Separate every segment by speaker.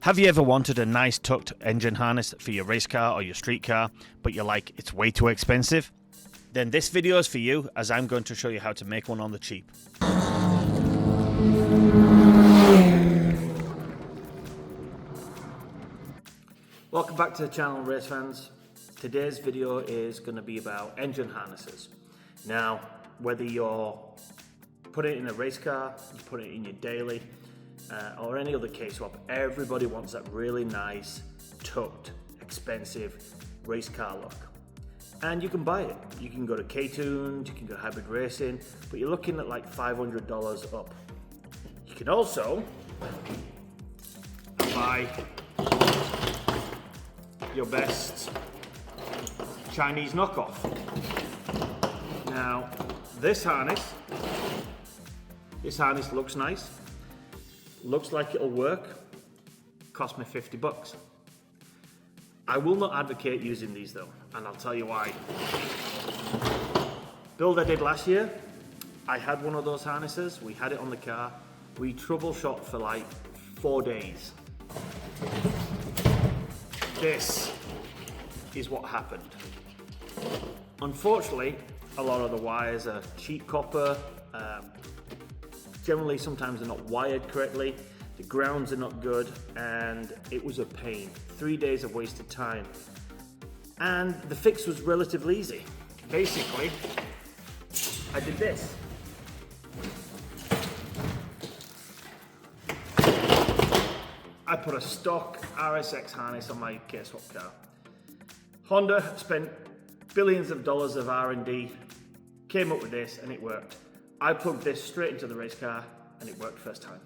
Speaker 1: Have you ever wanted a nice tucked engine harness for your race car or your street car, but you're like, it's way too expensive? Then this video is for you, as I'm going to show you how to make one on the cheap. Welcome back to the channel, race fans. Today's video is going to be about engine harnesses. Now, whether you're putting it in a race car, you put it in your daily, or any other case swap, everybody wants that really nice, tucked, expensive race car look. And you can buy it. You can go to K-Tuned, you can go to Hybrid Racing, but you're looking at like $500 up. You can also buy your best Chinese knockoff. Now, this harness looks nice. Looks like it'll work. Cost me 50 bucks. I will not advocate using these though, and I'll tell you why. Build I did last year, I had one of those harnesses. We had it on the car. We troubleshot for like 4 days. This is what happened. Unfortunately, a lot of the wires are cheap copper. Generally, sometimes they're not wired correctly, the grounds are not good, and it was a pain. 3 days of wasted time. And the fix was relatively easy. Basically, I did this. I put a stock RSX harness on my K-Swap car. Honda spent billions of dollars of R&D, came up with this, and it worked. I plugged this straight into the race car and it worked first time.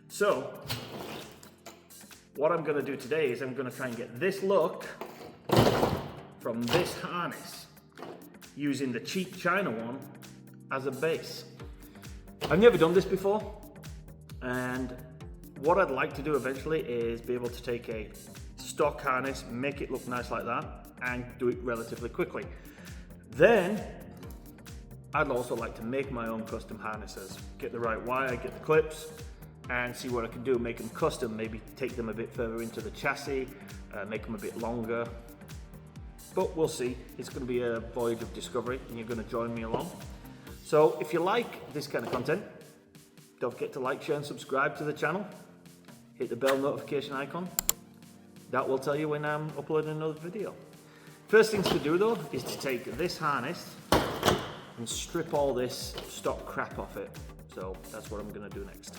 Speaker 1: So, what I'm going to do today is I'm going to try and get this look from this harness using the cheap China one as a base. I've never done this before, and what I'd like to do eventually is be able to take a stock harness, make it look nice like that, and do it relatively quickly. Then I'd also like to make my own custom harnesses. Get the right wire, get the clips, and see what I can do. Make them custom, maybe take them a bit further into the chassis, make them a bit longer. But we'll see. It's going to be a voyage of discovery, and you're going to join me along. So if you like this kind of content, don't forget to like, share, and subscribe to the channel. Hit the bell notification icon. That will tell you when I'm uploading another video. First things to do though is to take this harness and strip all this stock crap off it. So that's what I'm going to do next.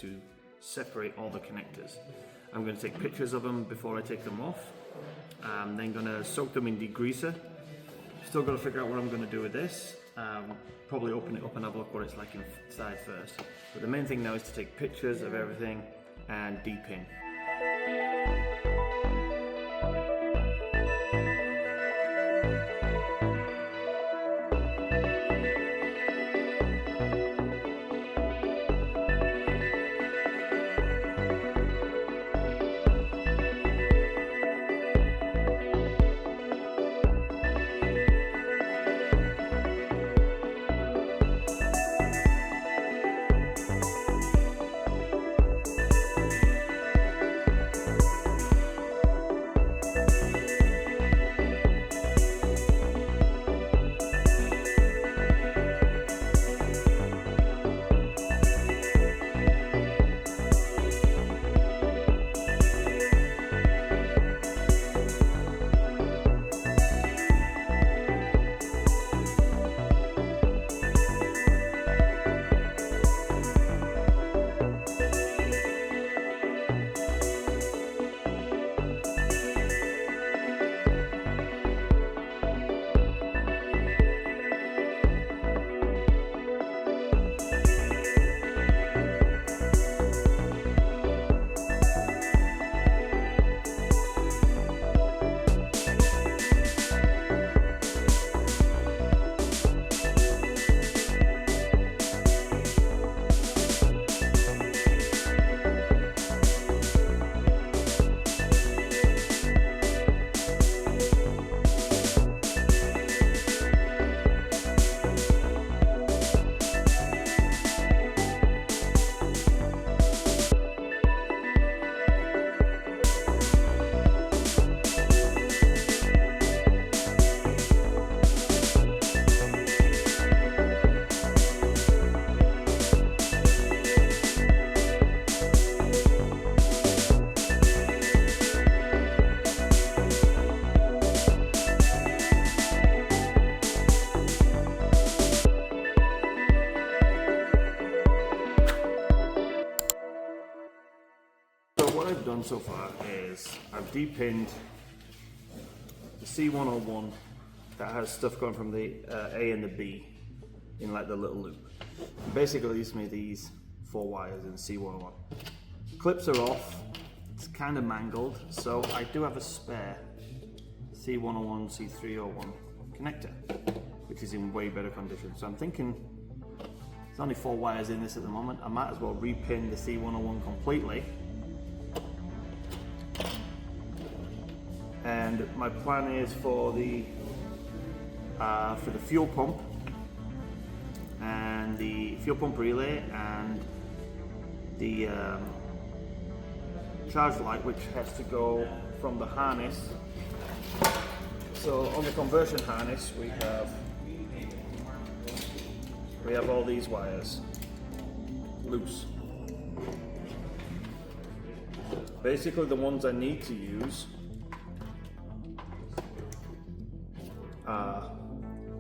Speaker 1: to separate all the connectors. I'm going to take pictures of them before I take them off. I'm then going to soak them in degreaser. Still got to figure out what I'm going to do with this. Probably open it up and have a look what it's like inside first. But the main thing now is to take pictures of everything and depin. What I've done so far is I've depinned the C101 that has stuff going from the A and the B in like the little loop. Basically gives me these 4 wires in the C101. Clips are off, it's kind of mangled, so I do have a spare C101, C301 connector, which is in way better condition. So I'm thinking there's only 4 wires in this at the moment. I might as well repin the C101 completely. And my plan is for the fuel pump and the fuel pump relay and the charge light, which has to go from the harness. So on the conversion harness we have all these wires loose. Basically the ones I need to use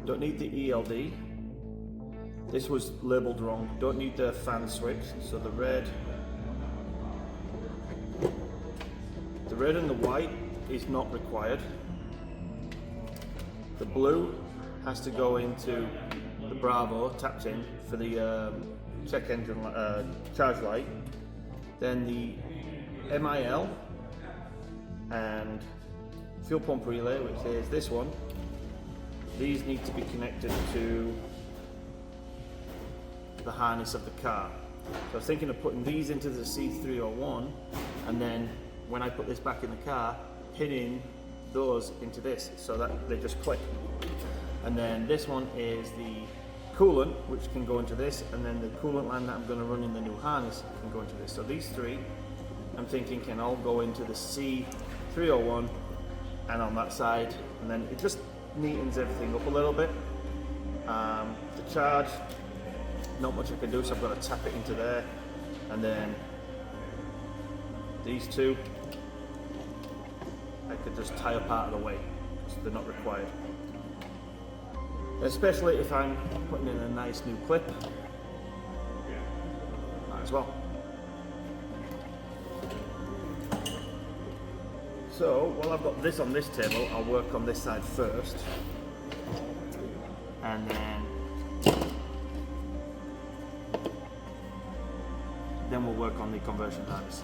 Speaker 1: don't need the ELD. This was labeled wrong. Don't need the fan switch. So the red and the white is not required. The blue has to go into the Bravo, tapped in for the check engine charge light. Then the MIL and fuel pump relay, which is this one. These need to be connected to the harness of the car. So I was thinking of putting these into the C301, and then when I put this back in the car, pinning those into this so that they just click. And then this one is the coolant, which can go into this, and then the coolant line that I'm going to run in the new harness can go into this. So these 3, I'm thinking, can all go into the C301 and on that side, and then it just neatens everything up a little bit. The charge, not much I can do, so I've got to tap it into there, and then these 2 I could just tie up out of the way because they're not required, especially if I'm putting in a nice new clip. Might as well. So while I've got this on this table, I'll work on this side first, and then we'll work on the conversion harness.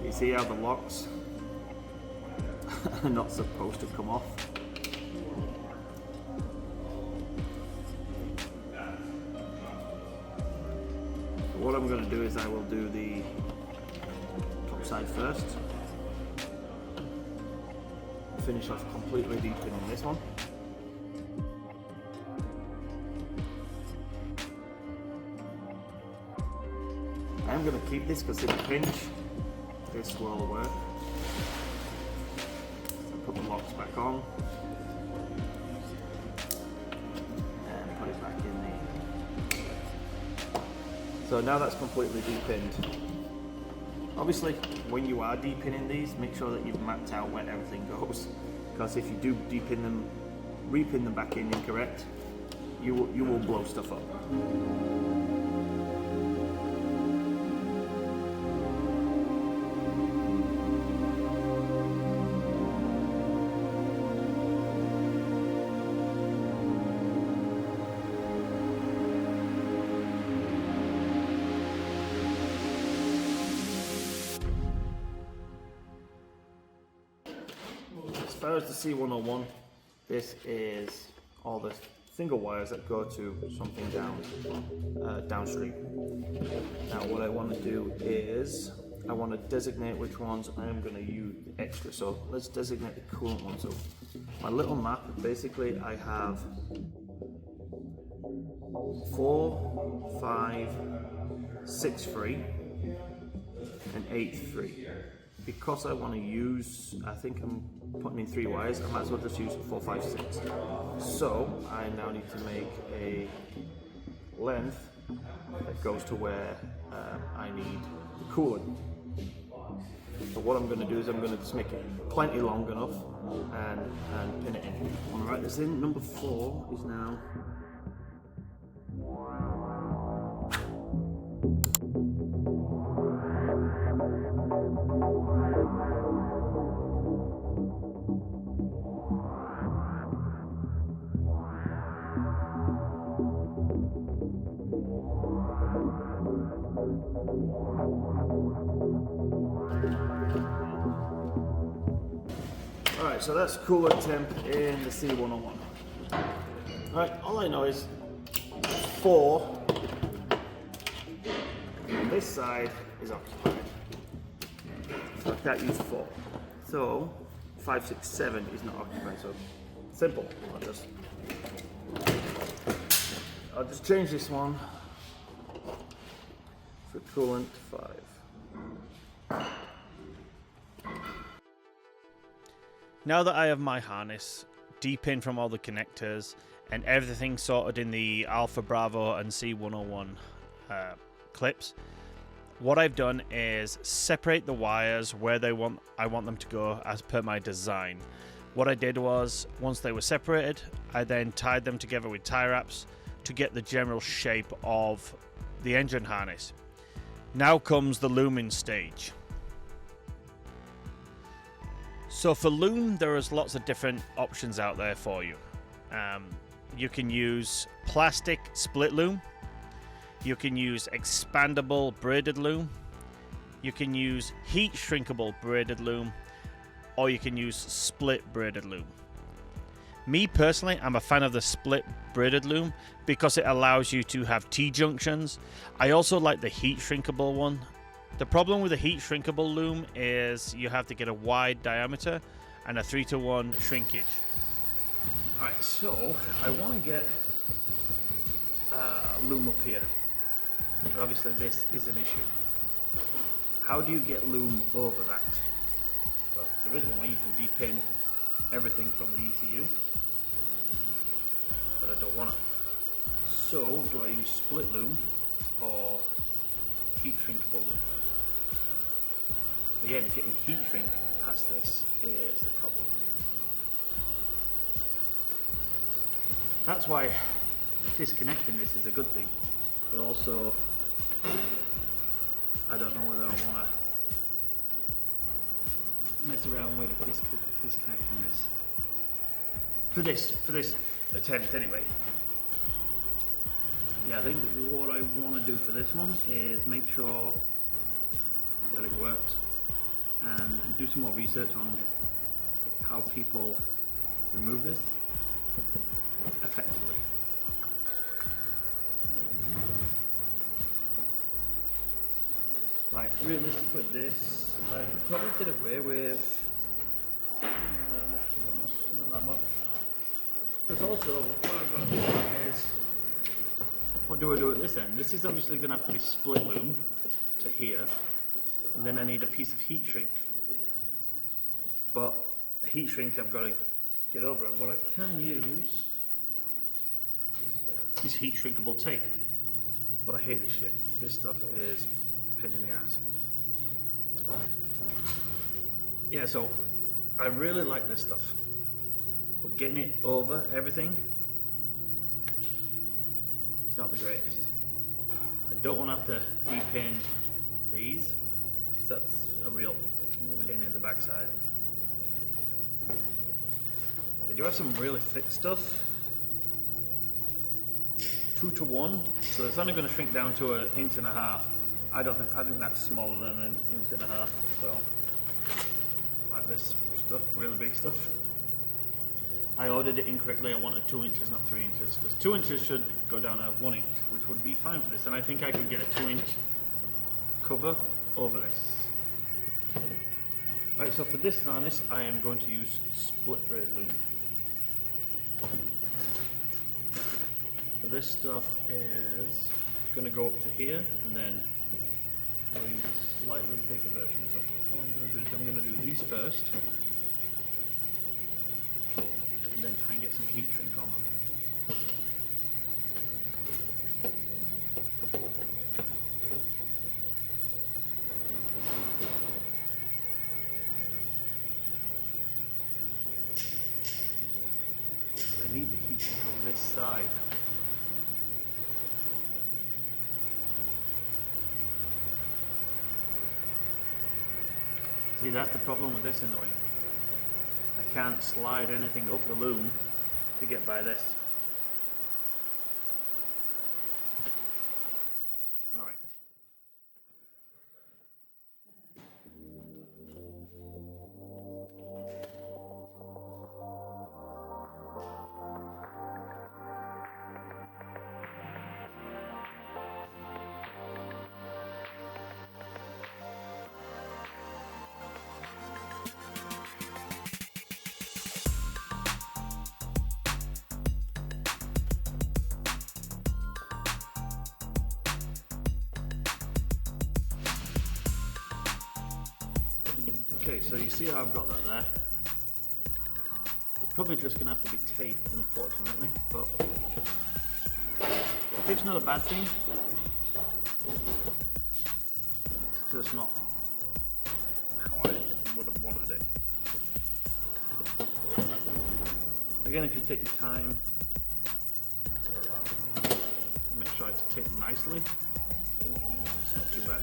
Speaker 1: You see how the locks are not supposed to come off? So what I'm going to do is I will do the top side first. Finish off completely deepening this one. I'm going to keep this because in a pinch this will work. So put the locks back on and put it back in there. So now that's completely deepened. Obviously when you are deepinning these, make sure that you've mapped out where everything goes, because if you do deepin them, repin them back in incorrect, you will blow stuff up. As far as the C101, this is all the single wires that go to something downstream. Now what I want to do is I want to designate which ones I am going to use extra. So let's designate the coolant one. So my little map, basically I have 4, 5, 6 free and 8 free. Because I want to use, I think I'm putting in 3 wires, I might as well just use 4, 5, 6. So I now need to make a length that goes to where I need the coolant. So what I'm going to do is I'm going to just make it plenty long enough and pin it in. I'm going to write this in. Number 4 is now Alright, so that's coolant temp in the C101. Alright, all I know is 4 on this side is occupied. So I can't use 4. So 5, 6, 7 is not occupied. So simple. I'll just change this one for coolant 5.
Speaker 2: Now that I have my harness deep in from all the connectors and everything sorted in the Alpha Bravo and C101 clips, what I've done is separate the wires where I want them to go as per my design. What I did was, once they were separated, I then tied them together with tie wraps to get the general shape of the engine harness. Now comes the looming stage. So for loom, there is lots of different options out there for you. You can use plastic split loom. You can use expandable braided loom. You can use heat shrinkable braided loom, or you can use split braided loom. Me personally, I'm a fan of the split braided loom because it allows you to have T-junctions. I also like the heat shrinkable one. The problem with the heat shrinkable loom is you have to get a wide diameter and a 3:1 shrinkage.
Speaker 1: Alright, so I want to get loom up here, but obviously this is an issue. How do you get loom over that? Well, there is one way. You can deep-in everything from the ECU, but I don't want it. So do I use split loom or heat shrinkable loom? Again, getting heat shrink past this is the problem. That's why disconnecting this is a good thing, but also I don't know whether I want to mess around with disconnecting this for this attempt anyway. Yeah, I think what I want to do for this one is make sure that it works and do some more research on how people remove this effectively. Like, realistically this, I could probably get away with not that much. Because also, what I'm going to do is, what do I do at this end? This is obviously going to have to be split loom to here, and then I need a piece of heat shrink. But heat shrink I've got to get over it. What I can use is heat shrinkable tape, but I hate this shit. This stuff is a pain in the ass. Yeah, so I really like this stuff, but getting it over everything is not the greatest. I don't want to have to repaint these, because that's a real pain in the backside. They do have some really thick stuff, 2:1, so it's only going to shrink down to 1.5 inches. I think that's smaller than 1.5 inches. So, like this stuff, really big stuff. I ordered it incorrectly. I wanted 2 inches, not 3 inches, because 2 inches should go down to 1 inch, which would be fine for this. And I think I could get a 2-inch cover over this. Right, so for this harness, I am going to use split braid loom. So this stuff is going to go up to here, and then I'll use a slightly bigger version. So what I'm going to do is I'm going to do these first, and then try and get some heat shrink on them. I need the heat shrink on this side. See, that's the problem with this in the way. I can't slide anything up the loom to get by this. Alright. Okay, so you see how I've got that there. It's probably just going to have to be tape, unfortunately, but tape's not a bad thing. It's just not how I would have wanted it. Again, if you take your time, make sure it's taped nicely, it's not too bad.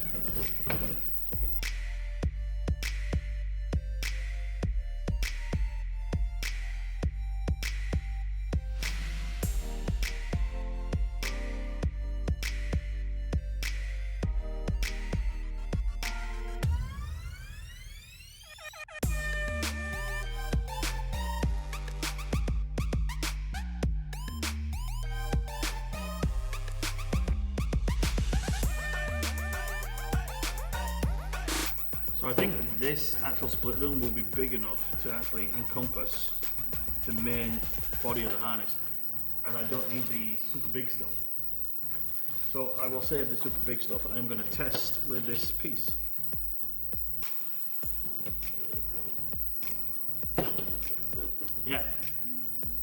Speaker 1: So I think this actual split loom will be big enough to actually encompass the main body of the harness, and I don't need the super big stuff. So I will save the super big stuff. I'm going to test with this piece. Yeah,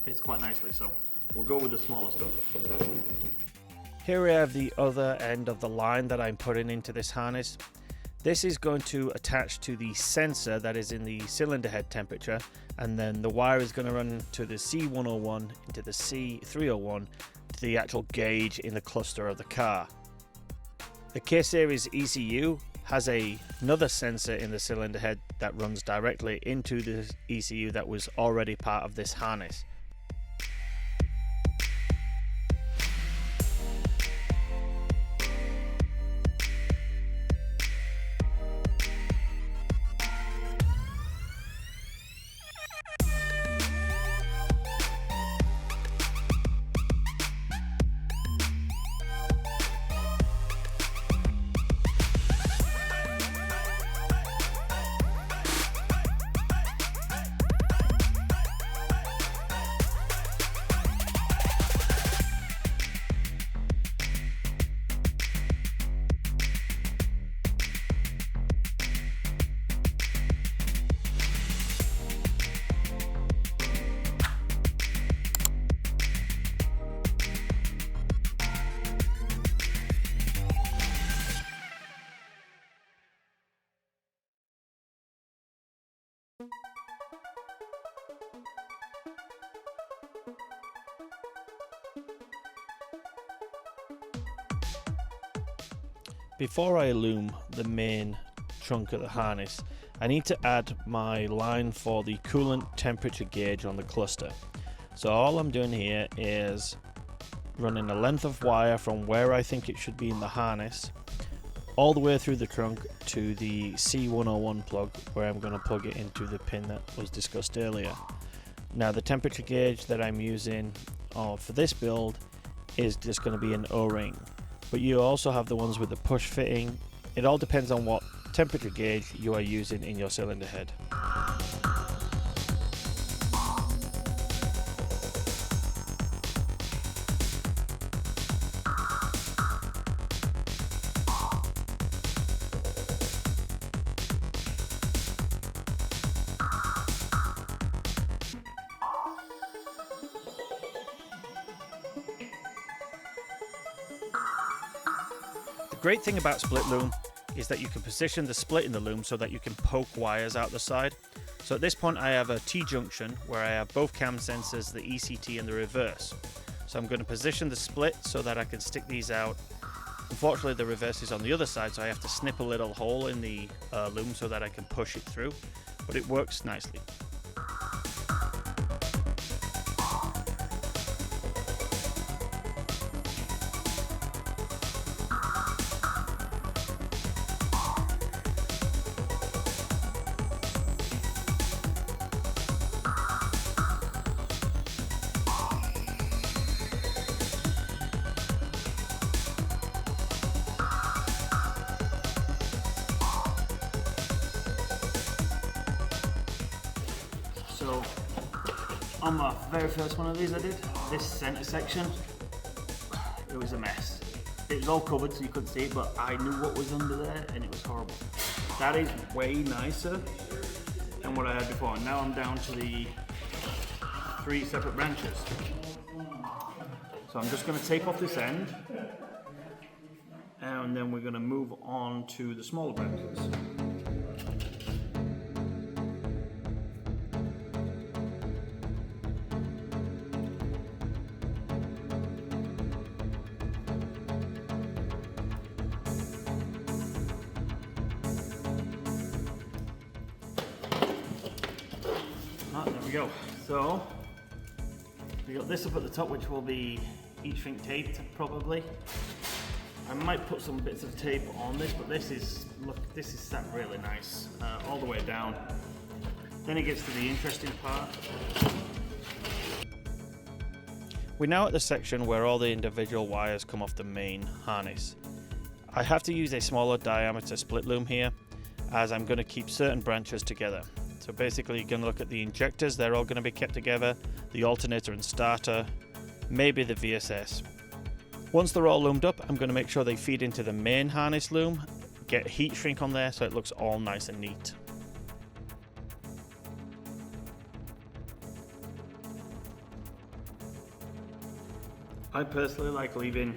Speaker 1: fits quite nicely, so we'll go with the smaller stuff.
Speaker 2: Here we have the other end of the line that I'm putting into this harness. This is going to attach to the sensor that is in the cylinder head temperature, and then the wire is going to run to the C101 into the C301 to the actual gauge in the cluster of the car. The K-Series ECU has another sensor in the cylinder head that runs directly into the ECU that was already part of this harness. Before I loom the main chunk of the harness, I need to add my line for the coolant temperature gauge on the cluster. So all I'm doing here is running a length of wire from where I think it should be in the harness all the way through the trunk to the C101 plug, where I'm going to plug it into the pin that was discussed earlier. Now the temperature gauge that I'm using for this build is just going to be an O-ring, but you also have the ones with the push fitting. It all depends on what temperature gauge you are using in your cylinder head. The great thing about split loom is that you can position the split in the loom so that you can poke wires out the side. So at this point I have a T-junction where I have both cam sensors, the ECT and the reverse. So I'm going to position the split so that I can stick these out. Unfortunately the reverse is on the other side, so I have to snip a little hole in the loom so that I can push it through, but it works nicely.
Speaker 1: So on my very first one of these I did, this center section, it was a mess. It was all covered so you couldn't see it, but I knew what was under there and it was horrible. That is way nicer than what I had before. Now I'm down to the 3 separate branches. So I'm just going to take off this end and then we're going to move on to the smaller branches. There we go. So we got this up at the top, which will be each thing taped probably. I might put some bits of tape on this, but this is sat really nice all the way down. Then it gets to the interesting part.
Speaker 2: We're now at the section where all the individual wires come off the main harness. I have to use a smaller diameter split loom here, as I'm going to keep certain branches together. So basically you're going to look at the injectors, they're all going to be kept together, the alternator and starter, maybe the VSS. Once they're all loomed up, I'm going to make sure they feed into the main harness loom, get heat shrink on there so it looks all nice and neat. I personally like leaving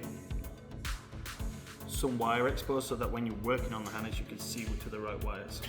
Speaker 1: some wire exposed so that when you're working on the harness you can see which are the right wires.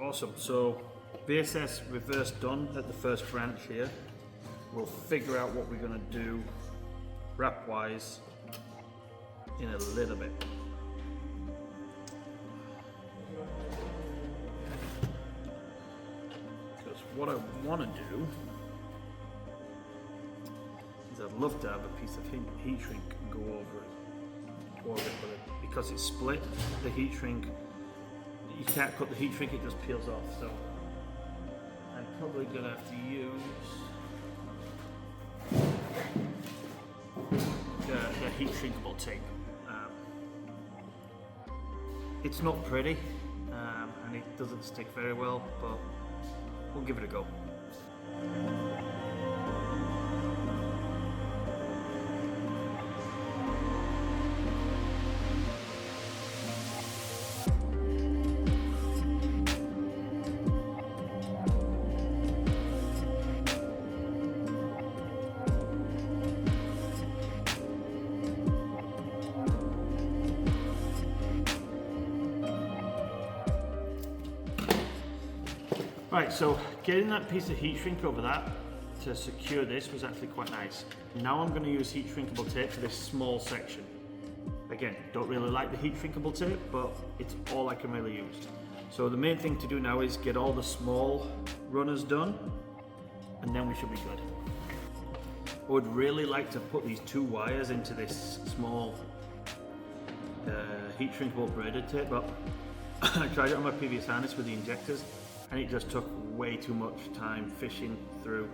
Speaker 1: Awesome, so VSS reverse done at the first branch here. We'll figure out what we're going to do wrap wise in a little bit. Because what I want to do is I'd love to have a piece of heat shrink go over it, but because it's split, the heat shrink, you can't cut the heat shrink, it just peels off. So I'm probably going to have to use the heat shrinkable tape. It's not pretty and it doesn't stick very well, but we'll give it a go. Right, so getting that piece of heat shrink over that to secure this was actually quite nice. Now I'm going to use heat shrinkable tape for this small section. Again, don't really like the heat shrinkable tape, but it's all I can really use. So the main thing to do now is get all the small runners done, and then we should be good. I would really like to put these 2 wires into this small heat shrinkable braided tape, but I tried it on my previous harness with the injectors, and it just took way too much time fishing through.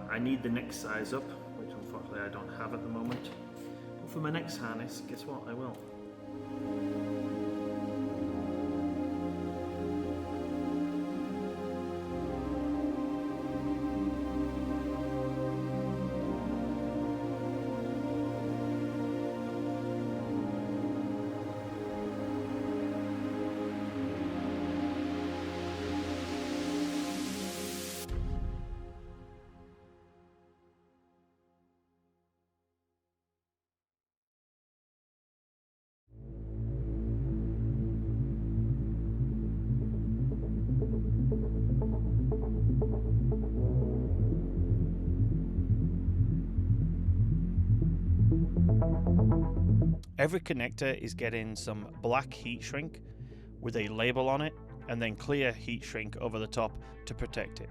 Speaker 1: I need the next size up, which unfortunately I don't have at the moment. But for my next harness, guess what? I will.
Speaker 2: Every connector is getting some black heat shrink with a label on it, and then clear heat shrink over the top to protect it.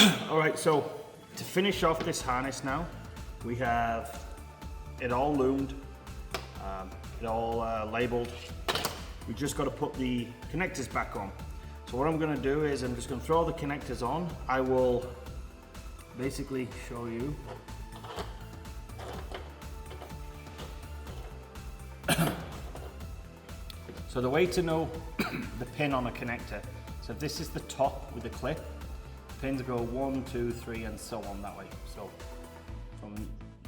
Speaker 1: All right, so to finish off this harness now, we have it all loomed, it all labeled. We just got to put the connectors back on. So what I'm going to do is I'm just going to throw the connectors on. I will basically show you. So the way to know the pin on a connector, so if this is the top with the clip, pins go 1, 2, 3 and so on that way. So from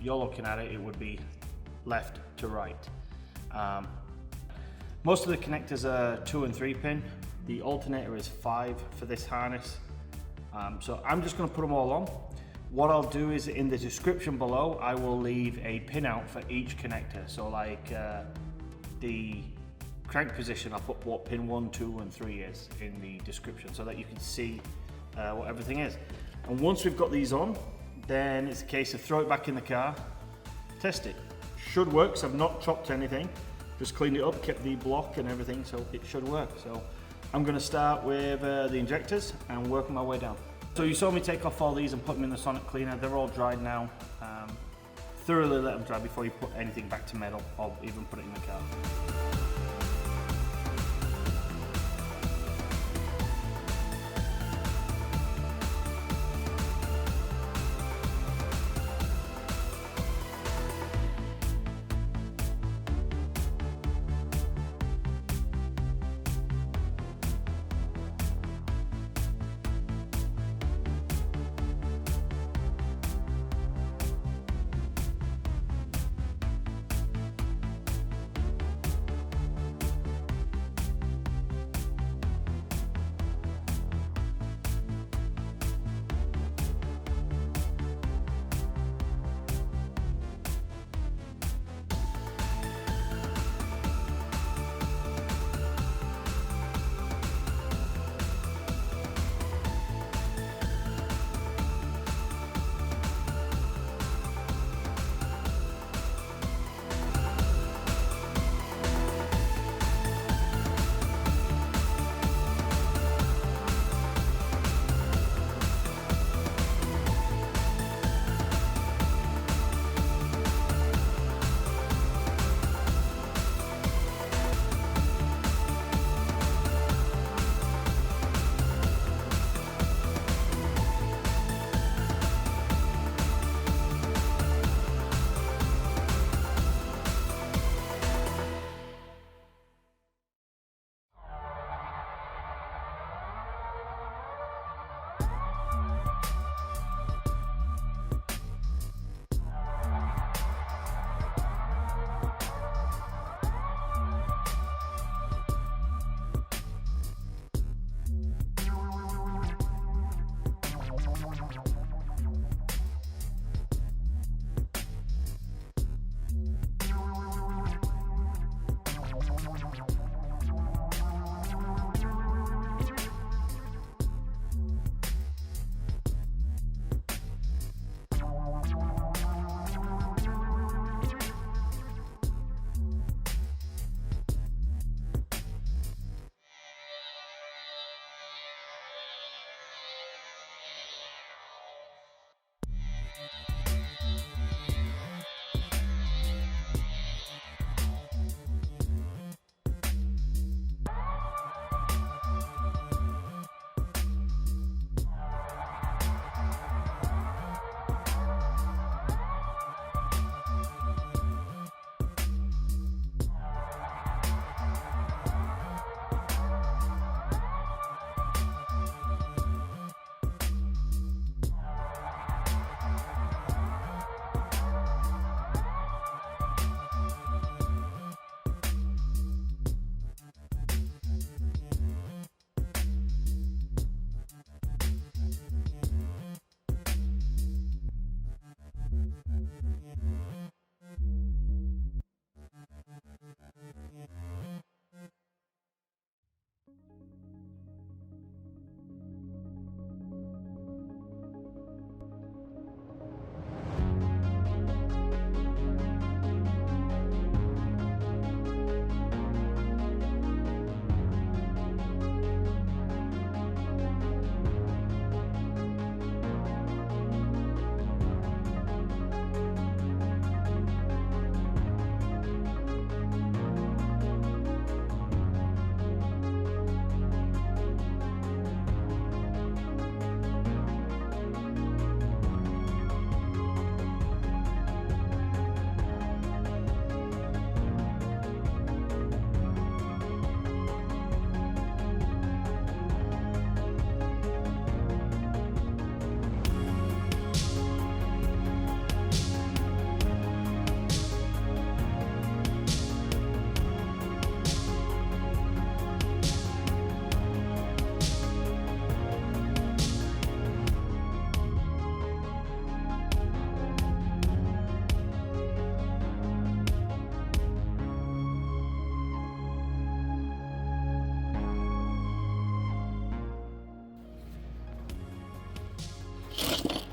Speaker 1: you're looking at it, it would be left to right. Most of the connectors are 2 and 3 pin. The alternator is 5 for this harness. So I'm just going to put them all on. What I'll do is in the description below, I will leave a pin out for each connector. So like the crank position, I'll put what pin 1, 2 and 3 is in the description so that you can see what everything is. And once we've got these on, then it's a case of throw it back in the car, test it. Should work, so I've not chopped anything, just cleaned it up, kept the block and everything, so it should work. So I'm going to start with the injectors and work my way down. So you saw me take off all these and put them in the sonic cleaner. They're all dried now. Thoroughly let them dry before you put anything back to metal or even put it in the car.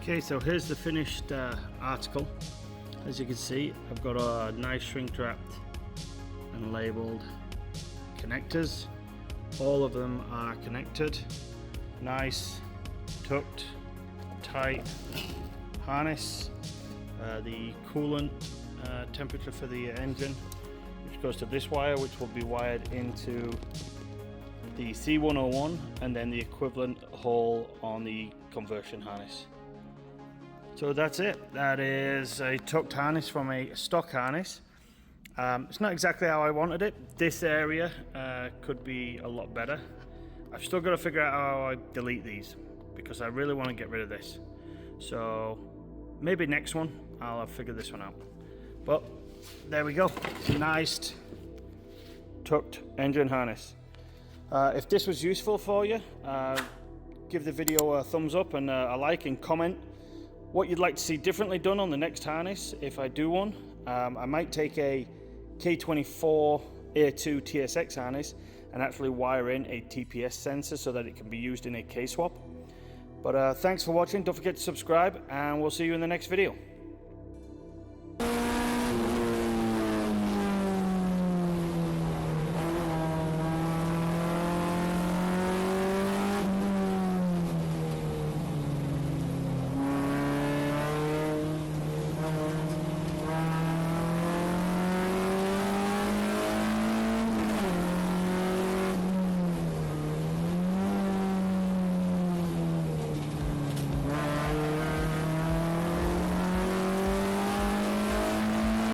Speaker 2: Okay, so here's the finished article. As you can see, I've got a nice shrink wrapped and labeled connectors. All of them are connected. Nice, tucked, tight harness. The coolant temperature for the engine, which goes to this wire, which will be wired into the C101, and then the equivalent hole on the conversion harness. So that's it. That is a tucked harness from a stock harness. It's not exactly how I wanted it. This area could be a lot better. I've still got to figure out how I delete these because I really want to get rid of this. So maybe next one I'll figure this one out. But there we go. Nice tucked engine harness. If this was useful for you, give the video a thumbs up and a like, and comment what you'd like to see differently done on the next harness if I do one. I might take a K24 A2 TSX harness and actually wire in a TPS sensor so that it can be used in a K-swap. But thanks for watching. Don't forget to subscribe, and we'll see you in the next video.